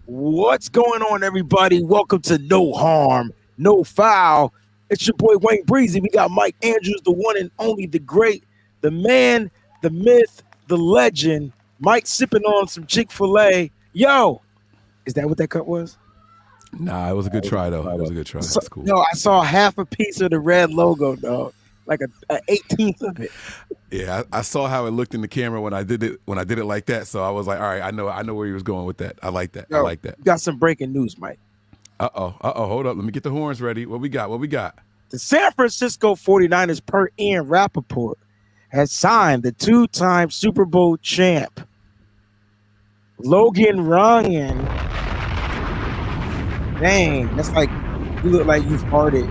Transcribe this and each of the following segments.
What's going on, everybody? Welcome to No Harm, No Foul. It's your boy Wayne Breezy. We got Mike Andrews, the one and only, the great, the man, the myth, the legend. Mike sipping on some Chick-fil-A. Yo, is that what that cut was? Nah, it was a good try though. It was a good try. So, That's cool. no, I saw half a piece of the red logo, dog. Like a 18th of it. Yeah, I saw how it looked in the camera when I did it like that. So I was like, all right, I know where he was going with that. I like that. I Yo, like that. we got some breaking news, Mike. Hold up. Let me get the horns ready. What we got? The San Francisco 49ers, per Ian Rappaport, has signed the two-time Super Bowl champ, Logan Ryan. Dang, that's like, you look like you've farted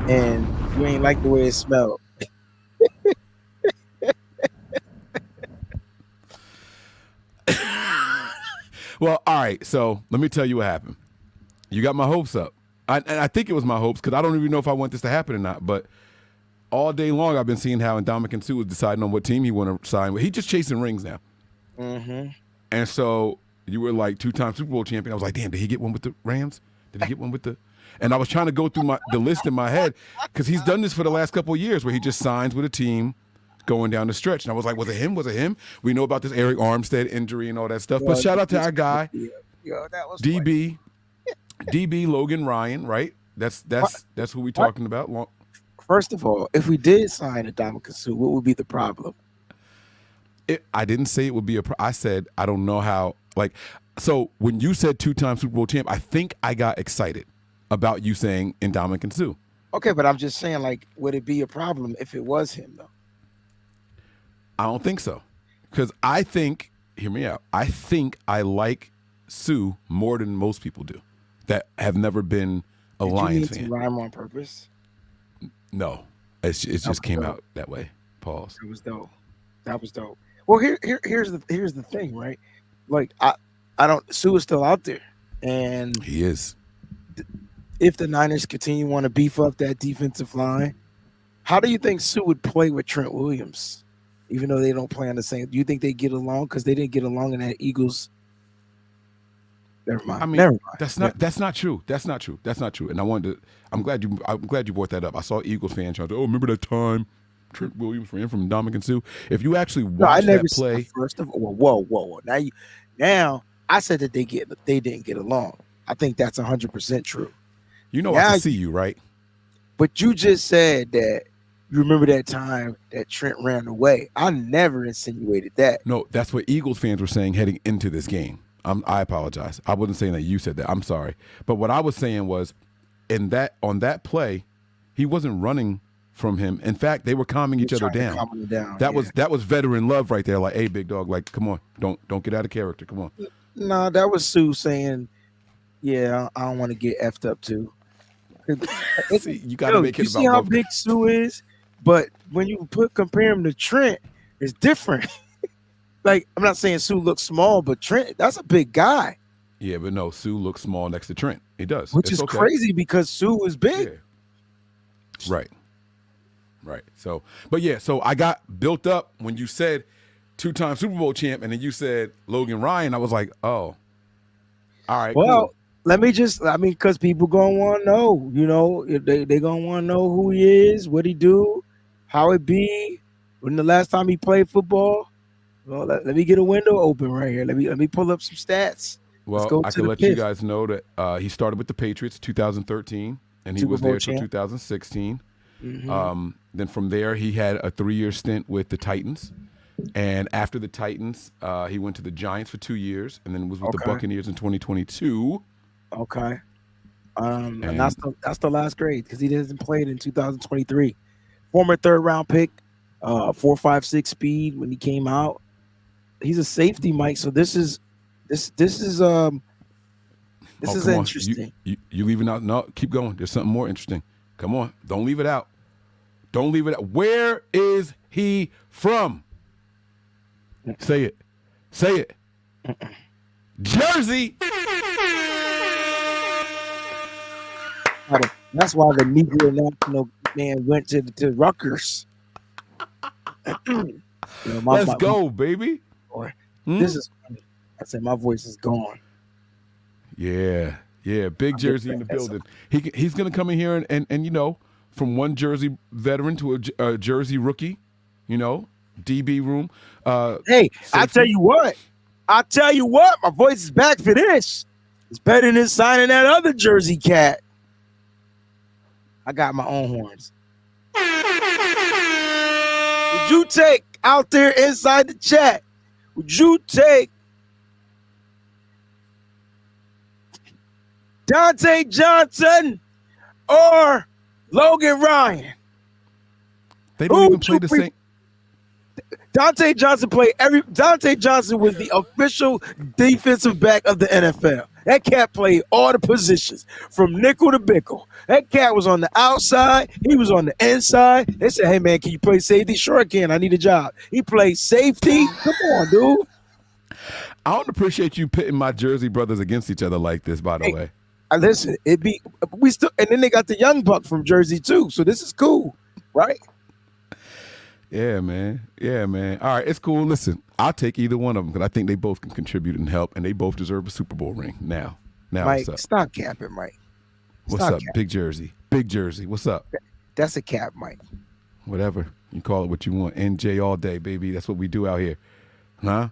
and you ain't like the way it smelled. Well, all right. So let me tell you what happened. You got my hopes up. And I think it was my hopes because I don't even know if I want this to happen or not. But all day long, I've been seeing how Ndamukong Suh was deciding on what team he want to sign with. He's just chasing rings now. Mm-hmm. And so you were like two-time Super Bowl champion. I was like, damn, did he get one with the Rams? Did he get one with the? And I was trying to go through the list in my head because he's done this for the last couple of years where he just signs with a team going down the stretch. And I was like, was it him? Was it him? We know about this Eric Armstead injury and all that stuff. But shout out to our guy, Yo, that was DB, DB Logan Ryan, right? That's who we talking about. First of all, if we did sign Ndamukong Suh, what would be the problem? I didn't say it would be I said I don't know how. So when you said two-time Super Bowl champ, I think I got excited about you saying Ndamukong Suh. Okay, but I'm just saying, like, would it be a problem if it was him, though? I don't think so. Because I think, hear me out, I think I like Suh more than most people do that have never been a Lions fan. Did you rhyme on purpose? No. It just came out that way. Pause. That was dope. Well, here's the thing, right? Like, Suh is still out there. And he is. If the Niners want to beef up that defensive line, how do you think Suh would play with Trent Williams? Even though they don't play on the same, do you think they get along? Because they didn't get along in that Eagles. Never mind. I mean, never mind. That's not true. That's not true. And I'm glad you brought that up. I saw Eagles fans trying to, remember that time Trent Williams ran from Ndamukong Suh? If you actually watch that play, first of all, whoa. Now I said that they didn't get along. I think that's 100% true. You know, I can see you, right? But you just said that you remember that time that Trent ran away. I never insinuated that. No, that's what Eagles fans were saying heading into this game. I apologize. I wasn't saying that you said that. I'm sorry. But what I was saying was, on that play, he wasn't running from him. In fact, they were calming each other down. That was veteran love right there. Like, hey, big dog, like, come on, don't get out of character. Come on. No, that was Suh saying, yeah, I don't want to get effed up too. See, you got to make it about. You see how big Suh is, but when you compare him to Trent, it's different. Like, I'm not saying Suh looks small, but Trent, that's a big guy. Yeah, but no, Suh looks small next to Trent. He does, which is crazy because Suh is big. Yeah. Right. So, but yeah, so I got built up when you said two-time Super Bowl champ, and then you said Logan Ryan. I was like, oh, all right. Well, cool. Because people gonna want to know, they gonna want to know who he is, what he do, how it be, when the last time he played football. Well, let me get a window open right here. Let me pull up some stats. Well, I can let you guys know that he started with the Patriots 2013, and he was there till 2016. Mm-hmm. Then from there, he had a 3-year stint with the Titans. And after the Titans, he went to the Giants for 2 years, and then was with the Buccaneers in 2022. Okay. And that's the last grade because he hasn't played in 2023. Former 3rd-round pick, 4.56 speed when he came out. He's a safety, Mike. So this is interesting. You leaving out? No, keep going. There's something more interesting. Come on, don't leave it out. Don't leave it out. Where is he from? Say it. Jersey. That's why the Negro national man went to Rutgers. Let's go, baby. This is funny. I said my voice is gone. Yeah, yeah, big jersey in the building. He's gonna come in here and from one jersey veteran to a jersey rookie, DB room, Hey, I tell safety. you what. My voice is back for this. It's better than signing that other Jersey cat. I got my own horns. Would you take out there inside the chat? Would you take Dante Johnson or Logan Ryan? They don't even play the same. Dante Johnson was the official defensive back of the NFL. That cat played all the positions from nickel to bickle. That cat was on the outside. He was on the inside. They said, hey, man, can you play safety? Sure I can. I need a job. He played safety. Come on, dude. I don't appreciate you pitting my Jersey brothers against each other like this, by the way. Listen, and then they got the young buck from Jersey too. So this is cool, right? Yeah, man. Yeah, man. All right, it's cool. Listen, I'll take either one of them because I think they both can contribute and help, and they both deserve a Super Bowl ring. Now, Mike, what's up? stop capping, Mike. What's up, Big Jersey? Big Jersey. What's up? That's a cap, Mike. Whatever. You call it what you want. NJ all day, baby. That's what we do out here. Huh?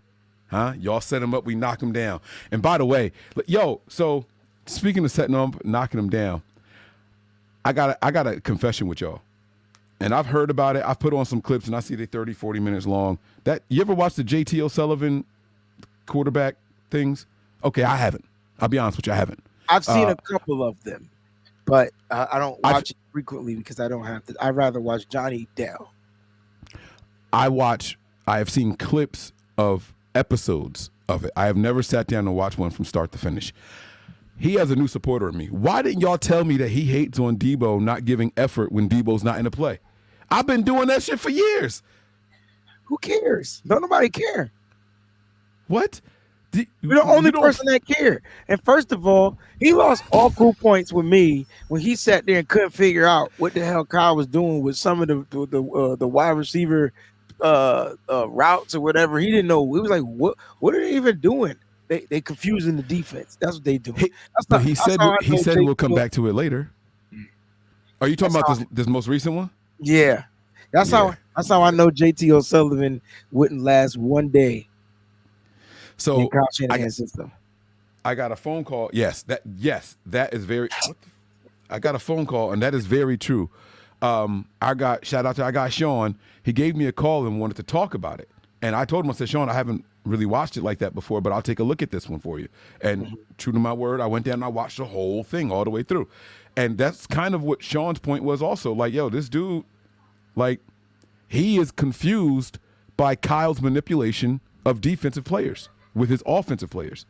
Y'all set them up, we knock them down. And by the way, so speaking of setting them up, knocking them down, I got a confession with y'all. And I've heard about it. I've put on some clips, and I see they 30, 40 minutes long. You ever watch the J.T. O'Sullivan quarterback things? Okay, I haven't. I'll be honest with you, I haven't. I've seen a couple of them, but I don't watch it frequently because I don't have to. I'd rather watch Johnny Dell. I have seen clips of episodes of it. I have never sat down and watched one from start to finish. He has a new supporter of me. Why didn't y'all tell me that he hates on Debo not giving effort when Debo's not in the play? I've been doing that shit for years. Who cares? Don't nobody care. What? You're the only person that cared. And first of all, he lost all cool points with me when he sat there and couldn't figure out what the hell Kyle was doing with some of the wide receiver routes or whatever. He didn't know. It was like, what are they even doing? They confusing the defense. That's what they do. He said we'll come back to it later. Are you talking about this most recent one? Yeah. That's how I know JT O'Sullivan wouldn't last one day. So I got a phone call. That is very. I got a phone call, and that is very true. I got Sean. He gave me a call and wanted to talk about it, and I told him, I said, Sean, I haven't really watched it like that before, but I'll take a look at this one for you. And true to my word, I went down and I watched the whole thing all the way through, and that's kind of what Sean's point was also. Like, yo, this dude, like, he is confused by Kyle's manipulation of defensive players with his offensive players.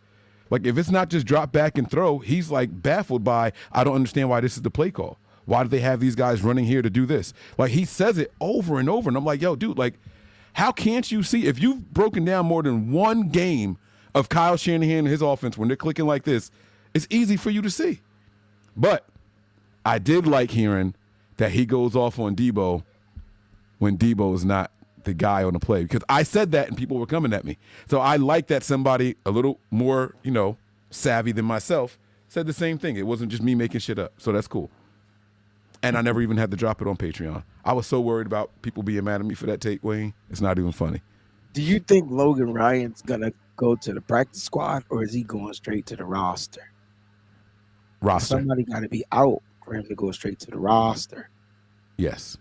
Like, if it's not just drop back and throw, he's like baffled by, I don't understand why this is the play call. Why do they have these guys running here to do this? Like, he says it over and over, and I'm like, yo, dude, like, how can't you see? If you've broken down more than one game of Kyle Shanahan and his offense when they're clicking like this, it's easy for you to see. But I did like hearing that he goes off on Debo when Debo is not the guy on the play, because I said that and people were coming at me. So I like that somebody a little more, savvy than myself said the same thing. It wasn't just me making shit up. So that's cool. And I never even had to drop it on Patreon. I was so worried about people being mad at me for that take, Wayne. It's not even funny. Do you think Logan Ryan's going to go to the practice squad, or is he going straight to the roster? Somebody got to be out for him to go straight to the roster. Yes.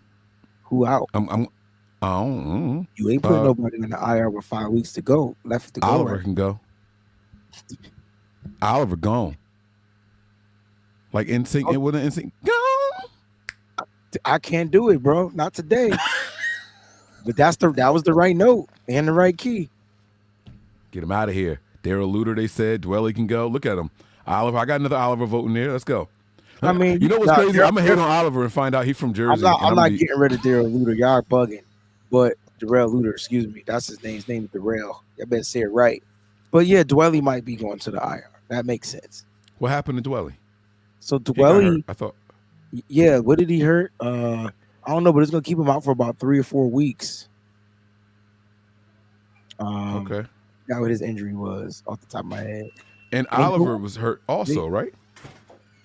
Who out? You ain't putting nobody in the IR with 5 weeks to go. Left to go. Oliver can go. Oliver gone. Like NSYNC, it wasn't NSYNC. Gone. I can't do it, bro. Not today. But that was the right note and the right key. Get him out of here. Darrell Luter, they said. Dwelly can go. Look at him. Oliver. I got another Oliver vote in there. Let's go. I mean, you know what's crazy? I'm going to hit on Oliver and find out he's from Jersey. I'm not getting rid of Darrell Luter. Y'all are bugging. But Darrell Luter, excuse me. That's his name. His name is Darrell. I better say it right. But yeah, Dwelly might be going to the IR. That makes sense. What happened to Dwelly? So Dwelly, I thought. Yeah, what did he hurt? I don't know, but it's gonna keep him out for about 3 or 4 weeks. Okay. That what his injury was off the top of my head. And Oliver ankle. was hurt also, right?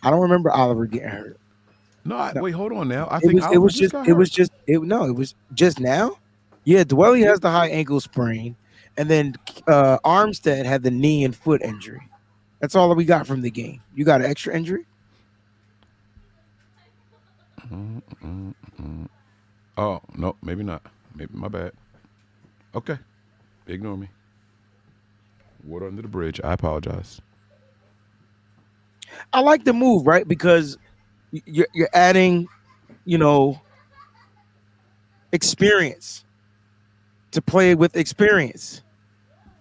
I don't remember Oliver getting hurt. No, No, wait, hold on now. I it think was it Oliver was just just got it was hurt. just it no, it was just now. Yeah, Dwelly has the high ankle sprain, and then Armstead had the knee and foot injury. That's all that we got from the game. You got an extra injury? Oh, no, maybe not. Maybe my bad. Okay. Ignore me. Water under the bridge. I apologize. I like the move, right? Because you're adding, you know, experience to play with experience.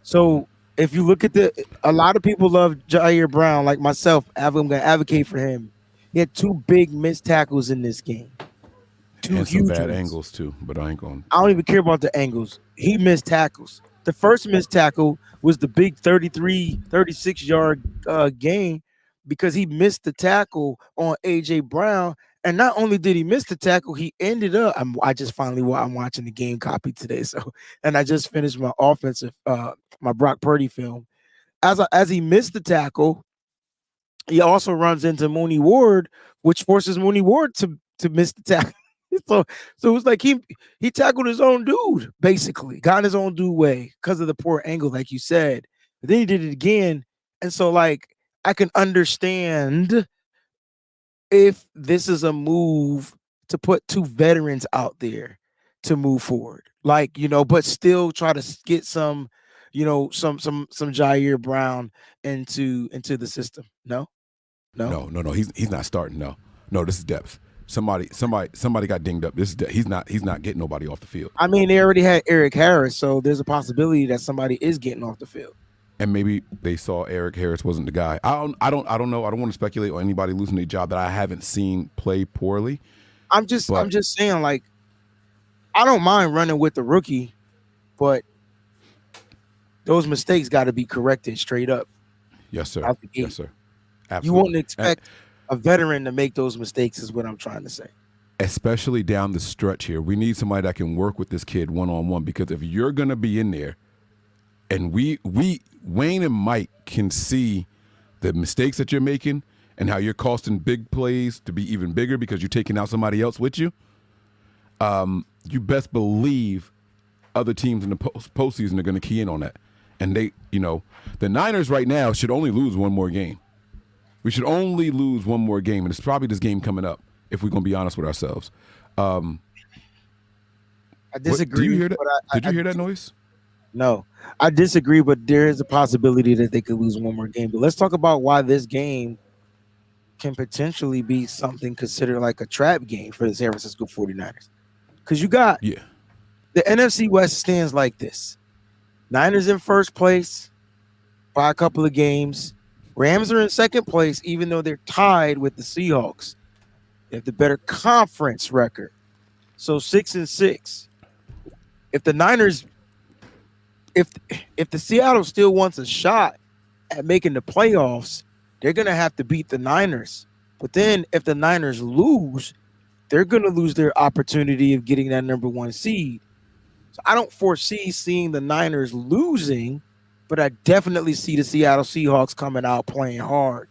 So if you look at a lot of people love Ji'Ayir Brown, like myself. I'm going to advocate for him. He had two big missed tackles in this game, two And some huge bad ones. angles too, but I ain't going. I don't even care about the angles. He missed tackles. The first missed tackle was the big 33, 36-yard gain because he missed the tackle on AJ Brown. And not only did he miss the tackle, he ended up. I just finally I'm watching the game copy today, so and I just finished my offensive my Brock Purdy film. As he missed the tackle, he also runs into Mooney Ward, which forces Mooney Ward to miss the tackle. so so it was like he tackled his own dude, basically, got his own dude way because of the poor angle, like you said. But then he did it again. And so like I can understand if this is a move to put two veterans out there to move forward. Like, but still try to get some, some Ji'Ayir Brown into the system. No? No. No. He's not starting. No. This is depth. Somebody got dinged up. He's not getting nobody off the field. I mean, they already had Eric Harris, so there's a possibility that somebody is getting off the field. And maybe they saw Eric Harris wasn't the guy. I don't know. I don't want to speculate on anybody losing their job that I haven't seen play poorly. I'm just saying, like, I don't mind running with the rookie, but those mistakes got to be corrected straight up. Yes, sir. Yes, sir. Absolutely. You wouldn't expect a veteran to make those mistakes, is what I'm trying to say. Especially down the stretch here. We need somebody that can work with this kid one-on-one, because if you're going to be in there, and Wayne and Mike can see the mistakes that you're making and how you're costing big plays to be even bigger because you're taking out somebody else with you, you best believe other teams in the postseason are going to key in on that. And the Niners right now should only lose one more game. We should only lose one more game, and it's probably this game coming up, if we're going to be honest with ourselves. I disagree. Do you hear that? Did you hear that noise? No, I disagree, but there is a possibility that they could lose one more game. But let's talk about why this game can potentially be something considered like a trap game for the San Francisco 49ers. Because you got the NFC West stands like this. Niners in first place by a couple of games. Rams are in second place, even though they're tied with the Seahawks. They have the better conference record. So 6-6. If the Niners... If the Seattle still wants a shot at making the playoffs, they're going to have to beat the Niners. But then if the Niners lose, they're going to lose their opportunity of getting that number one seed. So I don't foresee seeing the Niners losing, but I definitely see the Seattle Seahawks coming out playing hard.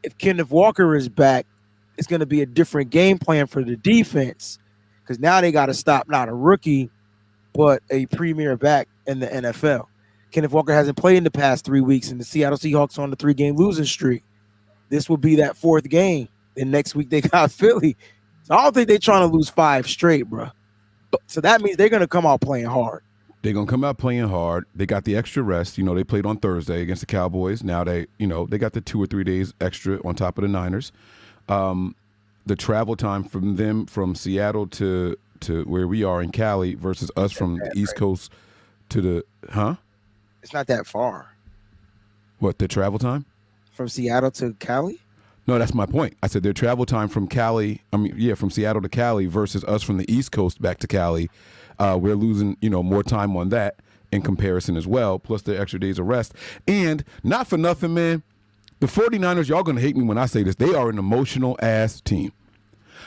If Kenneth Walker is back, it's going to be a different game plan for the defense, because now they got to stop not a rookie, but a premier back in the NFL. Kenneth Walker hasn't played in the past 3 weeks, and the Seattle Seahawks are on the 3-game losing streak. This will be that fourth game. And next week they got Philly. So I don't think they're trying to lose 5 straight, bro. So that means they're going to come out playing hard. They're going to come out playing hard. They got the extra rest. They played on Thursday against the Cowboys. Now they got the 2 or 3 days extra on top of the Niners. The travel time from Seattle to where we are in Cali versus us from the East Coast to the It's not that far. What, the travel time? From Seattle to Cali? No, that's my point. I said their travel time from from Seattle to Cali versus us from the East Coast back to Cali. We're losing, more time on that in comparison as well, plus the extra days of rest. And not for nothing, man, the 49ers, y'all going to hate me when I say this, they are an emotional-ass team.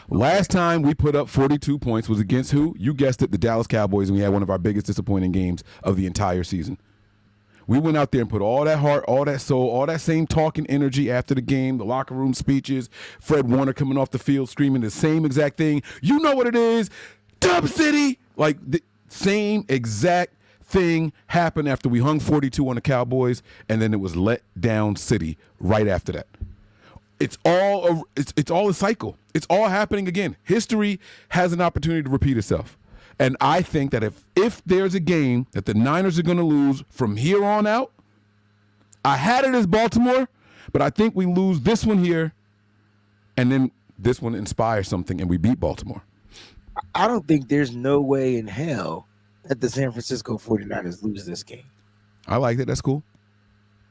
Last time we put up 42 points was against who? You guessed it, the Dallas Cowboys, and we had one of our biggest disappointing games of the entire season. We went out there and put all that heart, all that soul, all that same talking energy after the game, the locker room speeches, Fred Warner coming off the field screaming the same exact thing. You know what it is, Dub City. Like the same exact thing happened after we hung 42 on the Cowboys, and then it was let down city right after that. It's all a cycle. It's all happening again. History has an opportunity to repeat itself. And I think that if there's a game that the Niners are going to lose from here on out, I had it as Baltimore, but I think we lose this one here, and then this one inspires something, and we beat Baltimore. I don't think there's no way in hell that the San Francisco 49ers lose this game. I like that. That's cool.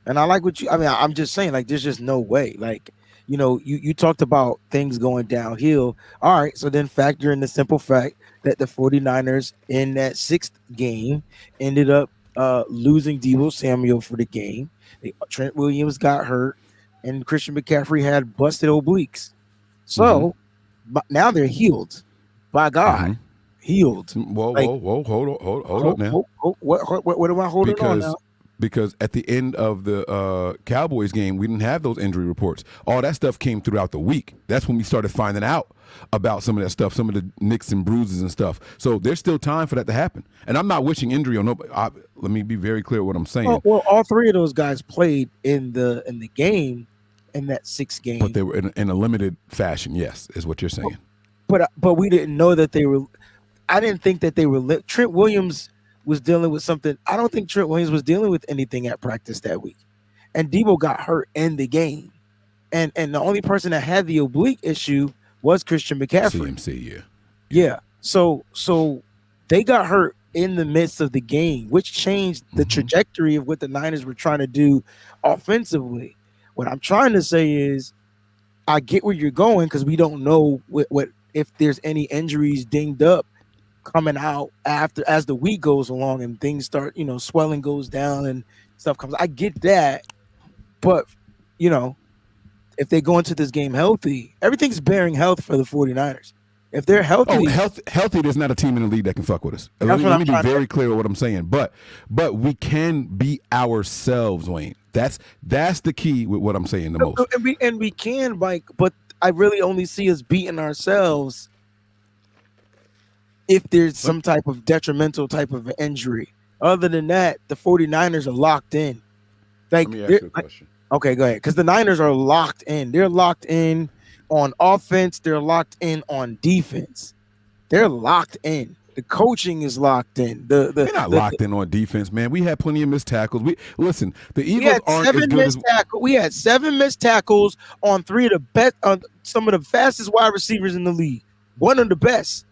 And I like what I'm just saying, like, there's just no way. Like, you talked about things going downhill. All right, so then factor in the simple fact that the 49ers in that sixth game ended up losing Deebo Samuel for the game. Trent Williams got hurt, and Christian McCaffrey had busted obliques. So now they're healed. By God, healed. Whoa, hold up now. What am I holding on now? Because at the end of the Cowboys game, we didn't have those injury reports. All that stuff came throughout the week. That's when we started finding out about some of that stuff, some of the nicks and bruises and stuff. So there's still time for that to happen. And I'm not wishing injury on nobody. Let me be very clear what I'm saying. Well, all three of those guys played in the game in that sixth game. But they were in a limited fashion, yes, is what you're saying. But we didn't know that they were. I didn't think that they were. Trent Williams was dealing with something. I don't think Trent Williams was dealing with anything at practice that week. And Deebo got hurt in the game. And the only person that had the oblique issue was Christian McCaffrey. CMC, yeah. So they got hurt in the midst of the game, which changed the trajectory of what the Niners were trying to do offensively. What I'm trying to say is I get where you're going because we don't know what if there's any injuries dinged up coming out after as the week goes along and things start, swelling goes down and stuff comes. I get that, but if they go into this game healthy, everything's bearing health for the 49ers. If they're healthy, healthy, there's not a team in the league that can fuck with us. Let me be very clear with what I'm saying. But we can be ourselves, Wayne. That's the key with what I'm saying the most. And we can, Mike, but I really only see us beating ourselves if there's some type of detrimental type of injury. Other than that, the 49ers are locked in. Like, let me ask you a question. Okay, go ahead. Because the Niners are locked in. They're locked in on offense. They're locked in on defense. They're locked in. The coaching is locked in. They're not locked in on defense, man. We had plenty of missed tackles. The Eagles aren't as good as we had 7 missed tackles on 3 of the best, some of the fastest wide receivers in the league. One of the best.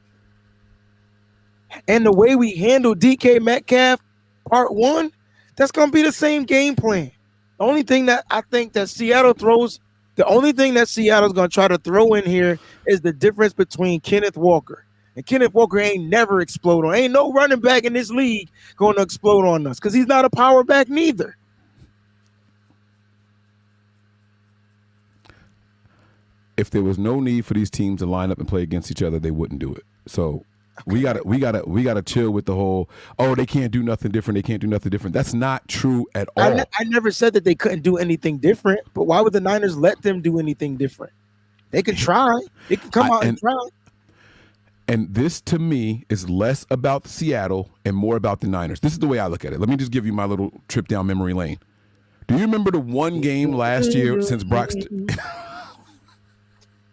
And the way we handle DK Metcalf, part 1, that's going to be the same game plan. The only thing that I think that Seattle's going to try to throw in here is the difference between Kenneth Walker. And Kenneth Walker ain't never explode on. Ain't no running back in this league going to explode on us because he's not a power back neither. If there was no need for these teams to line up and play against each other, they wouldn't do it. So we gotta chill with the whole, they can't do nothing different. They can't do nothing different. That's not true at all. I never said that they couldn't do anything different, but why would the Niners let them do anything different? They could try. They could come out and try. And this, to me, is less about Seattle and more about the Niners. This is the way I look at it. Let me just give you my little trip down memory lane. Do you remember the one game last year since Brock? Do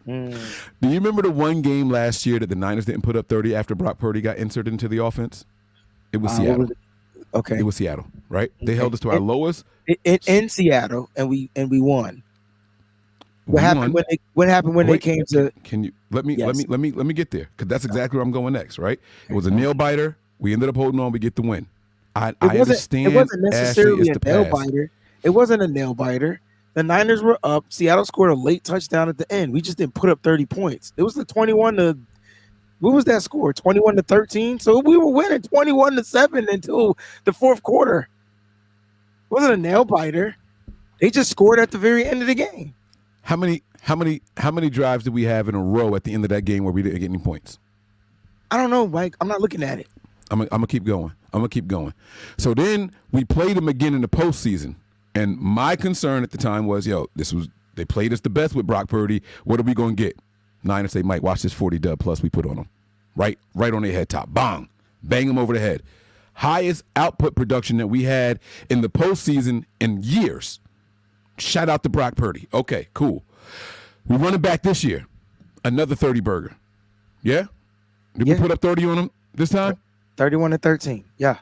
you remember the one game last year that the Niners didn't put up 30 after Brock Purdy got inserted into the offense? It was Seattle. Okay, it was Seattle, right? They held us to our lowest in Seattle, and we won. What happened when they came to? Can you let me get there, because that's exactly where I'm going next, right? It was a nail biter. We ended up holding on. We get the win. I understand. It wasn't necessarily a nail biter. It wasn't a nail biter. The Niners were up. Seattle scored a late touchdown at the end. We just didn't put up 30 points. It was the 21 to. What was that score? 21 to 13. So we were winning 21 to 7 until the fourth quarter. It wasn't a nail biter. They just scored at the very end of the game. How many drives did we have in a row at the end of that game where we didn't get any points? I don't know, Mike. I'm not looking at it. I'm gonna keep going. I'm gonna keep going. So then we played them again in the postseason, and my concern at the time was, they played us the best with Brock Purdy. What are we gonna get? Niners say, Mike, watch this 40 dub plus we put on them, right on their head top, bang them over the head. Highest output production that we had in the postseason in years. Shout out to Brock Purdy. Okay, cool. We run it back this year. Another 30 burger. Yeah? Did we put up 30 on them this time? 31-13. Yeah.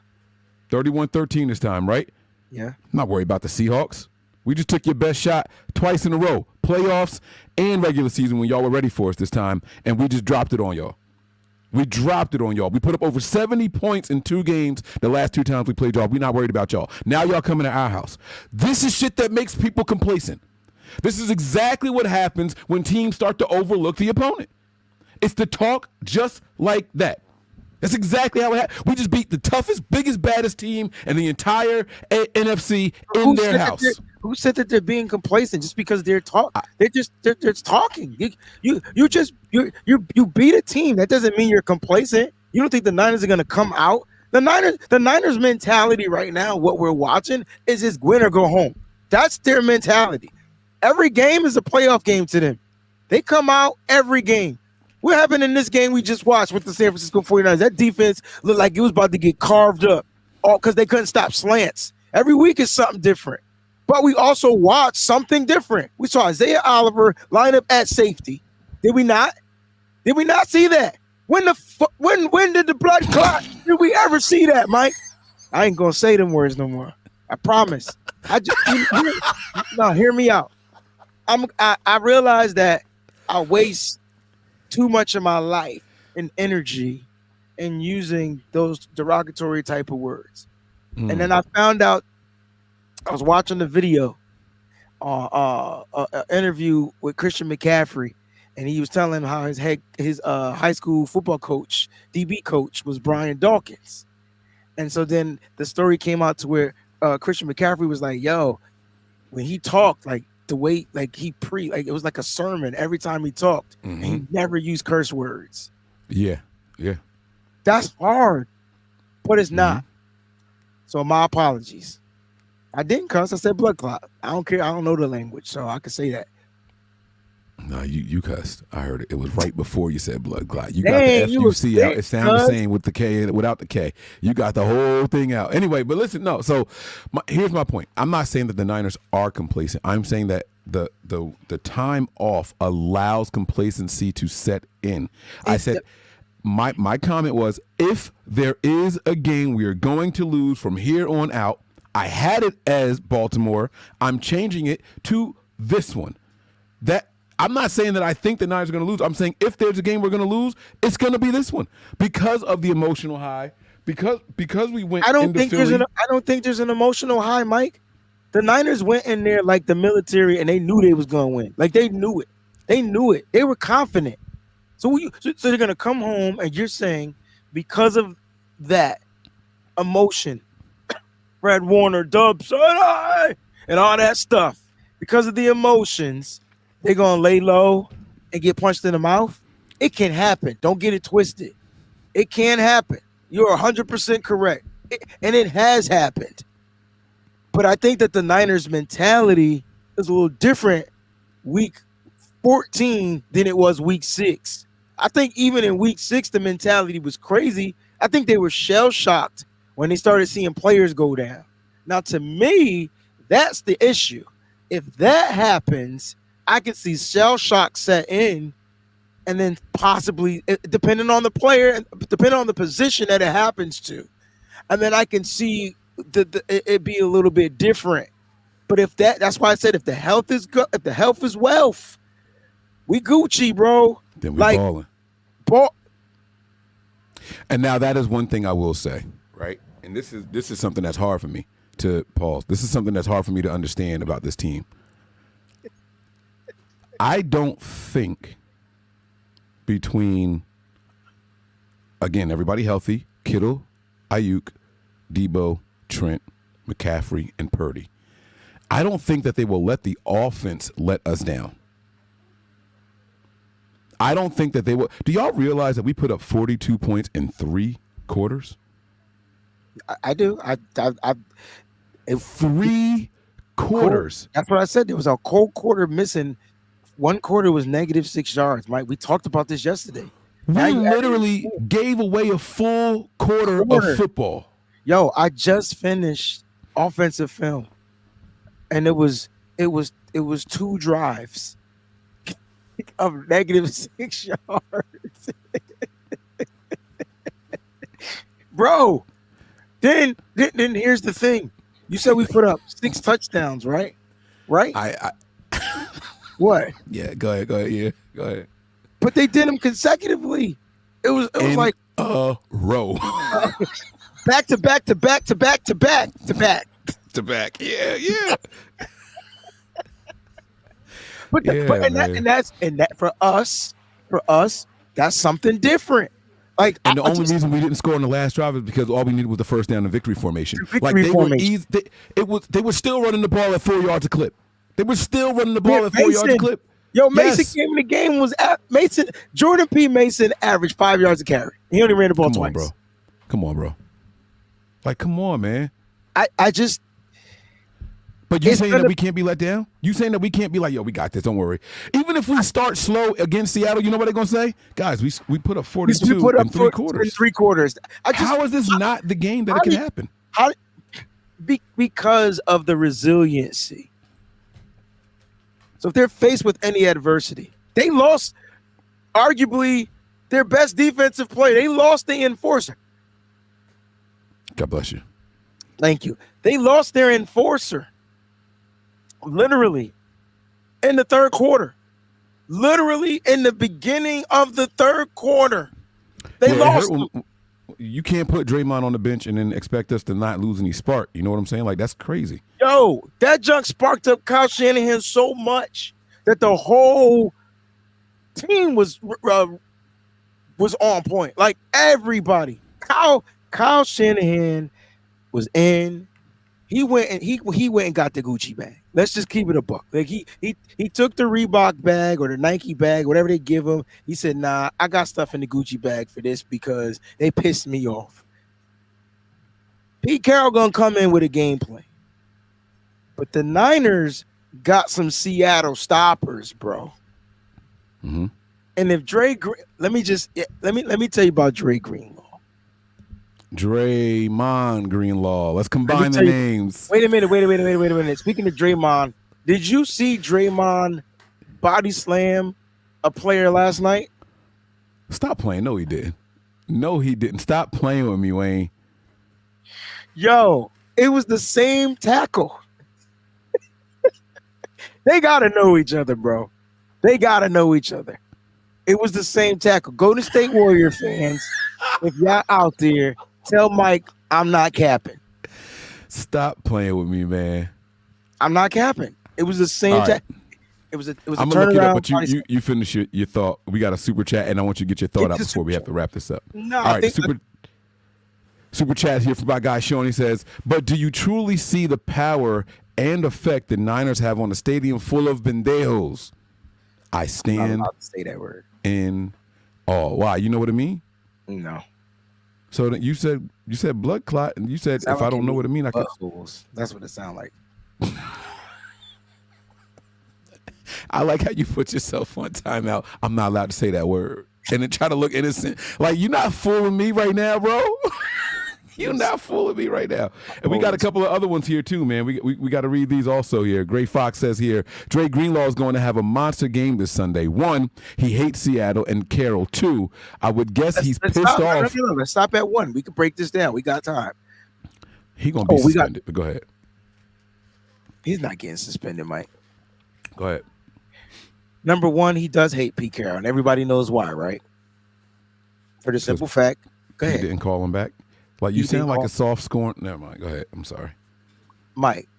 31-13 this time, right? Yeah. I'm not worried about the Seahawks. We just took your best shot twice in a row. Playoffs and regular season when y'all were ready for us this time, and we just dropped it on y'all. We put up over 70 points in 2 games the last 2 times we played y'all. We're not worried about y'all. Now y'all coming to our house. This is shit that makes people complacent. This is exactly what happens when teams start to overlook the opponent. It's the talk just like that. That's exactly how it happened. We just beat the toughest, biggest, baddest team in the entire NFC in their house. Who said that they're being complacent just because they're talking? They're just talking. You beat a team. That doesn't mean you're complacent. You don't think the Niners are going to come out? The Niners mentality right now, what we're watching, is just win or go home. That's their mentality. Every game is a playoff game to them. They come out every game. What happened in this game we just watched with the San Francisco 49ers? That defense looked like it was about to get carved up all because they couldn't stop slants. Every week is something different. But we also watched something different. We saw Isaiah Oliver line up at safety. Did we not? Did we not see that? When did the blood clot? Did we ever see that, Mike? I ain't gonna say them words no more. I promise. Hear me out. I realize that I waste too much of my life and energy in using those derogatory type of words. And then I found out, I was watching the video, interview with Christian McCaffrey, and he was telling him how his high school football coach, DB coach, was Brian Dawkins. And so then the story came out to where Christian McCaffrey was like, yo, when he talked, like the way, like it was like a sermon every time he talked. And he never used curse words. Yeah. That's hard, but it's not. So my apologies. I didn't cuss. I said blood clot. I don't care. I don't know the language, so I can say that. No, you cussed. I heard it. It was right before you said blood clot. You got the FUC out. It sounds the same with the K and without the K. You got the whole thing out. Anyway, but listen, no. So here's my point. I'm not saying that the Niners are complacent. I'm saying that the time off allows complacency to set in. I said my comment was, if there is a game we are going to lose from here on out, I had it as Baltimore. I'm changing it to this one. That I'm not saying that I think the Niners are going to lose. I'm saying if there's a game we're going to lose, it's going to be this one because of the emotional high. Because we went. I don't think there's an emotional high, Mike. The Niners went in there like the military, and they knew they was going to win. Like they knew it. They knew it. They were confident. So they're going to come home, and you're saying because of that emotion, Fred Warner, Dub, and all that stuff, because of the emotions, they're going to lay low and get punched in the mouth. It can happen. Don't get it twisted. It can happen. You're 100% correct. And it has happened. But I think that the Niners' mentality is a little different week 14 than it was week 6. I think even in week 6, the mentality was crazy. I think they were shell-shocked when they started seeing players go down. Now, to me, that's the issue. If that happens, I can see shell shock set in, and then possibly, depending on the player, depending on the position that it happens to, and then I can see it be a little bit different. But that's why I said if the health is good, if the health is wealth, we Gucci, bro. Then we balling. And now that is one thing I will say, right? And this is something that's hard for me to pause. This is something that's hard for me to understand about this team. I don't think between, again, everybody healthy, Kittle, Ayuk, Debo, Trent, McCaffrey, and Purdy, I don't think that they will let the offense let us down. I don't think that they will. Do y'all realize that we put up 42 points in 3 quarters? I do. It, 3 quarters. that's what I said. There was a cold quarter missing. One quarter was -6 yards. Mike, we talked about this yesterday. Now We you add in literally gave away a full quarter of football. Yo, I just finished offensive film, and it was 2 drives of -6 yards, bro. Then here's the thing. You said we put up 6 touchdowns, right? Right? I What? yeah. Go ahead. Yeah. Go ahead. But they did them consecutively. It was In like a row. back to back to back to back to back to back. To back. Yeah. But, that for us, that's something different. Like, And the only reason we didn't score on the last drive is because all we needed was the first down in victory formation. They were still running the ball at 4 yards a clip. They were still running the ball at 4 yards a clip. Yo, Mason came in the game was at Mason. Jordan P. Mason averaged 5 yards a carry. He only ran the ball twice. Come on, bro. Like, come on, man. I just. But you saying that we can't be let down? You saying that we can't be like, yo, we got this, don't worry. Even if we start slow against Seattle, you know what they're going to say? Guys, we put up 42 in 3 quarters. In 3 quarters. How is this not the game that it can happen? Because of the resiliency. So if they're faced with any adversity, they lost arguably their best defensive play. They lost the enforcer. God bless you. Thank you. They lost their enforcer. Literally in the third quarter. Literally in the beginning of the third quarter. They lost. You can't put Draymond on the bench and then expect us to not lose any spark. You know what I'm saying? Like, that's crazy. Yo, that junk sparked up Kyle Shanahan so much that the whole team was on point. Like, everybody. Kyle Shanahan was in. He went and got the Gucci bag. Let's just keep it a buck. Like, he took the Reebok bag or the Nike bag, whatever they give him. He said, "Nah, I got stuff in the Gucci bag for this because they pissed me off." Pete Carroll gonna come in with a game plan, but the Niners got some Seattle stoppers, bro. Mm-hmm. And if let me tell you about Dre Greenlaw. Draymond Greenlaw. Let's combine the names. Wait a minute. Speaking of Draymond, did you see Draymond body slam a player last night? Stop playing. No, he didn't. Stop playing with me, Wayne. Yo, it was the same tackle. They got to know each other, bro. They got to know each other. It was the same tackle. Golden State Warrior fans, if y'all out there, tell Mike I'm not capping. Stop playing with me, man. I'm not capping. It was the same tackle. It was a I'm gonna look it up, but you finish your thought. We got a super chat, and I want you to get your thought out before we have to wrap this up. No, all right, super chat here from my guy Sean. He says, "But do you truly see the power and effect the Niners have on a stadium full of pendejos?" I stand. I'm not allowed to say that word. In awe. Why? You know what I mean? No. So that you said blood clot, and you said if I don't know what it means, I can. That's what it sounds like. I like how you put yourself on timeout. I'm not allowed to say that word, and then try to look innocent. Like, you're not fooling me right now, bro. You're not fooling me right now. And we got a couple of other ones here too, man. We got to read these also here. Gray Fox says here, Dre Greenlaw is going to have a monster game this Sunday. 1, he hates Seattle and Carroll. 2, I would guess he's pissed off. No, let's stop at 1. We can break this down. We got time. He going to be suspended. But go ahead. He's not getting suspended, Mike. Go ahead. Number 1, he does hate Pete Carroll, and everybody knows why, right? For the simple fact. Go ahead. He didn't call him back? Like, you sound like a soft scorn. Never mind. Go ahead. I'm sorry. Mike.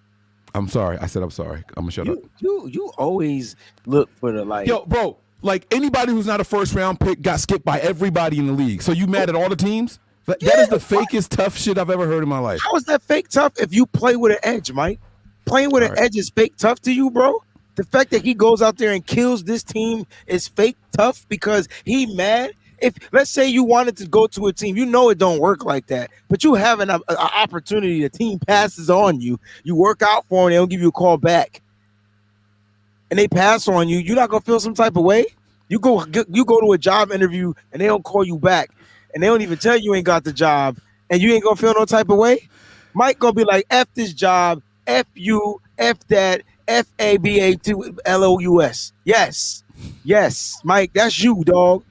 I'm sorry. I said I'm sorry. I'm going to shut up. You always look for the, like. Yo, bro, like, anybody who's not a first-round pick got skipped by everybody in the league. So you mad at all the teams? That is the fakest tough shit I've ever heard in my life. How is that fake tough if you play with an edge, Mike? Playing with an edge is fake tough to you, bro? The fact that he goes out there and kills this team is fake tough because he mad if let's say you wanted to go to a team, you know it don't work like that, but you have an opportunity. The team passes on you. You work out for them. They don't give you a call back, and they pass on you. You're not gonna feel some type of way. You go to a job interview and they don't call you back, and they don't even tell you ain't got the job, and you ain't gonna feel no type of way. Mike gonna be like, F this job, F you, F that, FABA2LOUS. Yes, Mike, that's you, dog.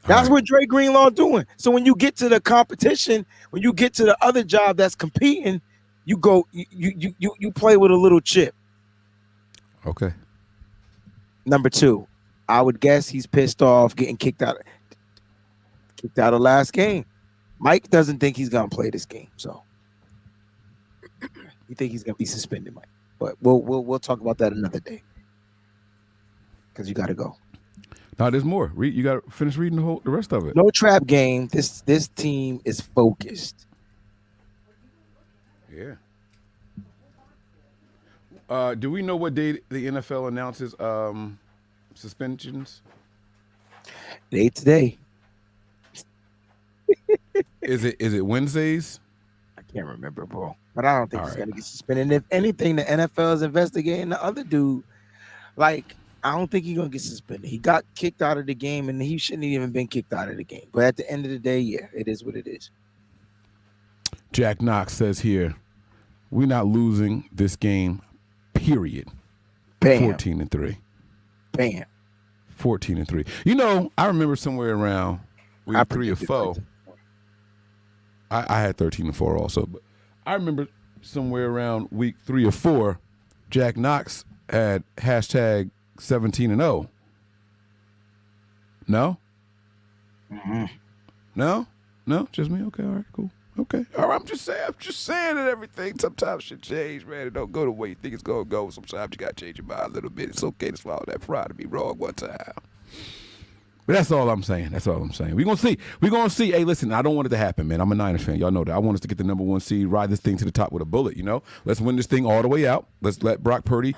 That's what Dre Greenlaw doing. So when you get to the competition, when you get to the other job that's competing, you go, you play with a little chip. Okay. Number 2, I would guess he's pissed off getting kicked out of last game. Mike doesn't think he's gonna play this game, so you think he's gonna be suspended, Mike. But we'll talk about that another day because you got to go. No, there's more. You got to finish reading the rest of it. No trap game. This team is focused. Yeah. Do we know what day the NFL announces suspensions? Today. Is it Wednesdays? I can't remember, bro. But I don't think he's gonna get suspended. And if anything, the NFL is investigating the other dude. Like, I don't think he's gonna get suspended. He got kicked out of the game, and he shouldn't even been kicked out of the game. But at the end of the day, yeah, it is what it is. Jack Knox says here, we're not losing this game, period. Bam. 14-3. Bam. 14-3. You know, I remember somewhere around week 3 or 4. I had 13-4 also, but I remember somewhere around week 3 or 4, Jack Knox had hashtag 17-0. No? Mm-hmm. No, just me. Okay, all right, cool. Okay, all right. I'm just saying that everything sometimes should change, man. It don't go the way you think it's gonna go. Sometimes you gotta change your mind a little bit. It's okay to swallow that pride to be wrong one time. But that's all I'm saying. We're gonna see. Hey, listen, I don't want it to happen, man. I'm a Niners fan. Y'all know that. I want us to get the number 1 seed, ride this thing to the top with a bullet. You know, let's win this thing all the way out. Let's let Brock Purdy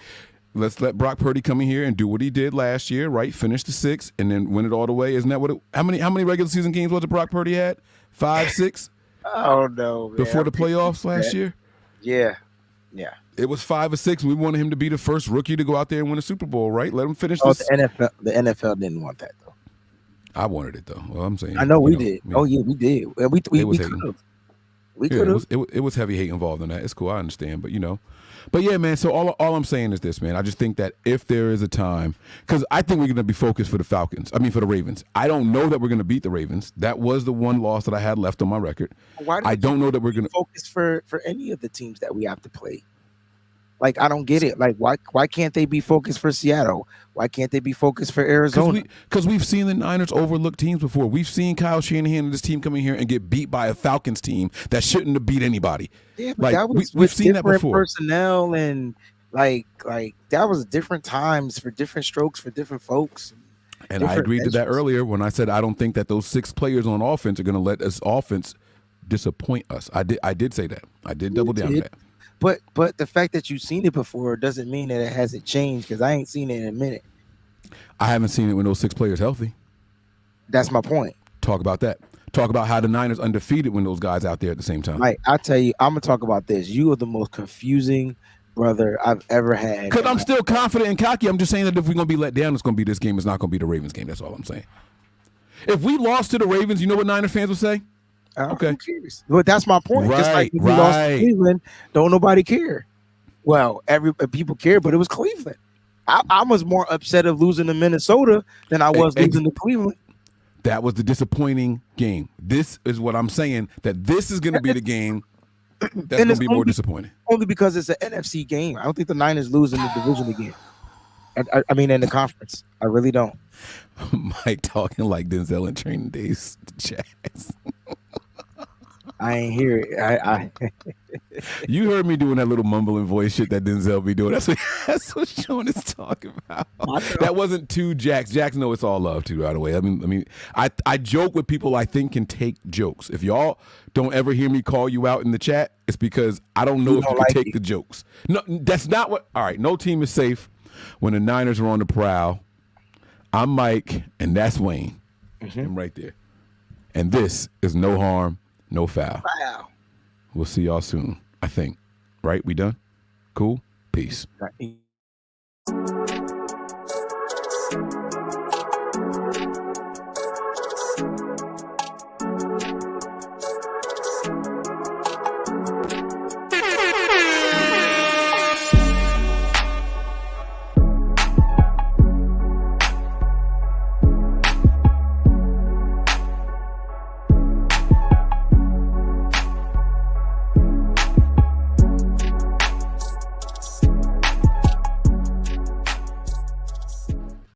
come in here and do what he did last year, right? Finish the 6 and then win it all the way. Isn't that what it? How many regular season games was it Brock Purdy had? 5, 6? Oh no, man. Before the playoffs last year? Yeah. It was 5 or 6. We wanted him to be the first rookie to go out there and win a Super Bowl, right? Let him finish this. The NFL didn't want that though. I wanted it though. Well, I'm saying. I know we did. Oh yeah, we did. We could have. We could have. It was heavy hate involved in that. It's cool. I understand, but But yeah, man. So all I'm saying is this, man. I just think that if there is a time, because I think we're going to be focused for the Ravens. I don't know that we're going to beat the Ravens. That was the one loss that I had left on my record. I don't know that we're going to focus for any of the teams that we have to play. Like, I don't get it. Like, why can't they be focused for Seattle? Why can't they be focused for Arizona? Because we've seen the Niners overlook teams before. We've seen Kyle Shanahan and this team come in here and get beat by a Falcons team that shouldn't have beat anybody. Yeah, but that was we've seen that before. Personnel and like that was different times for different strokes for different folks. And I agreed to that earlier when I said I don't think that those 6 players on offense are going to let this offense disappoint us. I did say that. I did double down on that. But the fact that you've seen it before doesn't mean that it hasn't changed, because I ain't seen it in a minute. I haven't seen it when those 6 players healthy. That's my point. Talk about that. Talk about how the Niners undefeated when those guys out there at the same time. Right. I tell you, I'm gonna talk about this. You are the most confusing brother I've ever had. Because I'm still confident and cocky. I'm just saying that if we're gonna be let down, it's gonna be this game. It's not gonna be the Ravens game. That's all I'm saying. If we lost to the Ravens, you know what Niners fans would say? Okay. But that's my point. Just like if we lost to Cleveland, don't nobody care. Well, people care, but it was Cleveland. I was more upset of losing to Minnesota than I was losing to Cleveland. That was the disappointing game. This is what I'm saying, that this is going to be the game that's going to be more disappointing. Only because it's an NFC game. I don't think the Niners lose in the division again. I mean, in the conference. I really don't. Mike talking like Denzel in Training Days. Jazz. I ain't hear it. You heard me doing that little mumbling voice shit that Denzel be doing. That's what Sean is talking about. That wasn't too Jax. Jax know it's all love too, by the way. I joke with people I think can take jokes. If y'all don't ever hear me call you out in the chat, it's because I don't know if you can take the jokes. No, that's not what. All right, no team is safe when the Niners are on the prowl. I'm Mike, and that's Wayne. Him right there. And this is No Harm, No Foul. Wow. We'll see y'all soon, I think. Right? We done? Cool? Peace. Right.